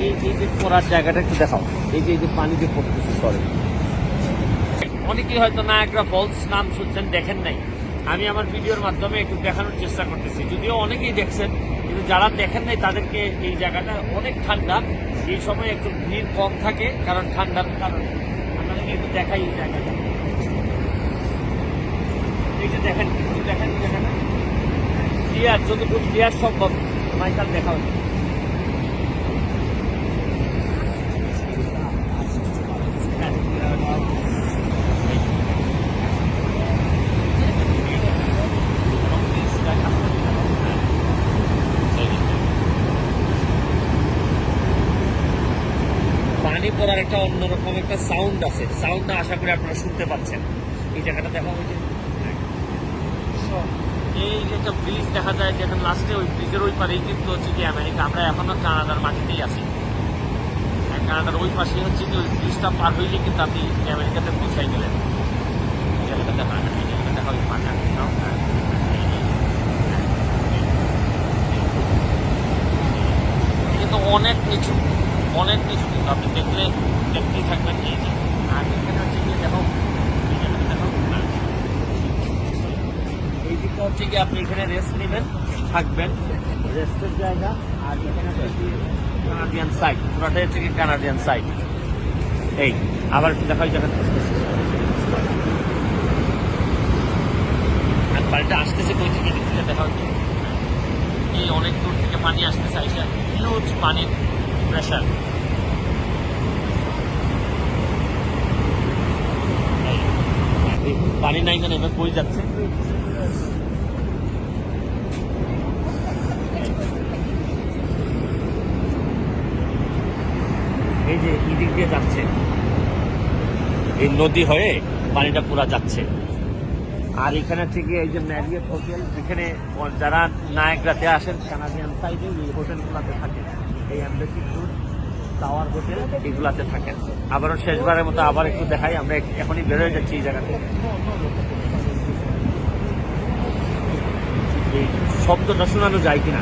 এই যে পড়ার জায়গাটা একটু দেখাও, এই যে পানি যে পড়তেছে সরে। অনেকেই হয়তো নায়াগ্রা ফলস নাম শুনছেন, দেখেন নাই। আমি আমার ভিডিওর মাধ্যমে একটু দেখানোর চেষ্টা করতেছি, যদিও অনেকেই দেখছেন, কিন্তু যারা দেখেন নাই তাদেরকে এই জায়গাটা অনেক ঠান্ডা। এই সময় একটু ভিড় কম থাকে, কারণ ঠান্ডার কারণে। আপনাদেরকে একটু দেখাই এই জায়গাটা, এই যে দেখেন ক্লিয়ার, যতটুকু ক্লিয়ার সম্ভব মাইকাল দেখাও। পানি পড়ার একটা অন্যরকম একটা সাউন্ড আছে, সাউন্ডটা আশা করি আপনারা শুনতে পাচ্ছেন। এই জায়গাটা দেখা হয়েছে, এই যে একটা ব্রিজ দেখা যায়, যেখানে লাস্টে ওই ব্রিজের ওই পারেই কিন্তু হচ্ছে কি আমেরিকা। আমরা এখনো কানাডার মাটিতেই আছি, কানাডার ওই পাশেই হচ্ছে কি ওই ব্রিজটা পার হইলে কিন্তু আপনি আমেরিকাতে পৌঁছাই গেলেন। এই জায়গাটা দেখা, এই জায়গাটা দেখা ওই ফাঁকা কিন্তু অনেক নিচু কিন্তু আপনি দেখতেই থাকবেন। এই যে আর এখানে হচ্ছে গিয়ে দেখো, এই জায়গাটা দেখো, এই দিকটা হচ্ছে গিয়ে আপনি এখানে রেস্ট নেবেন, থাকবেন, রেস্টের জায়গা। আর এখানে হচ্ছে কানাডিয়ান সাইড, পুরোটাই হচ্ছে কি কানাডিয়ান সাইড। এই আবার একটু দেখা, জায়গাটা আর পানিটা আসতেছে কই থেকে, দিক থেকে দেখা হচ্ছে। এই অনেক দূর থেকে পানি আসতেছে, আইসা হিউজ পানির প্রেশার। পানি নাই কেন, এবার বই যাচ্ছে। এই যে এদিক দিয়ে যাচ্ছে, এই নদী হয়ে পানিটা পুরা যাচ্ছে। আর এখানে থেকে এই যে ম্যারিয়েট হোটেল, এখানে যারা নায়াগ্রাতে আসেন কানাডিয়ান সাইডে এই হোটেলগুলোতে থাকেন, এই এমবেসি ট্যুর টাওয়ার হোটেল এগুলাতে থাকেন। আবারও শেষবারের মতো আবার একটু দেখাই, আমরা এখনই বেরোয় যাচ্ছি এই জায়গাতে। এই শব্দটা শোনানো যায় কিনা।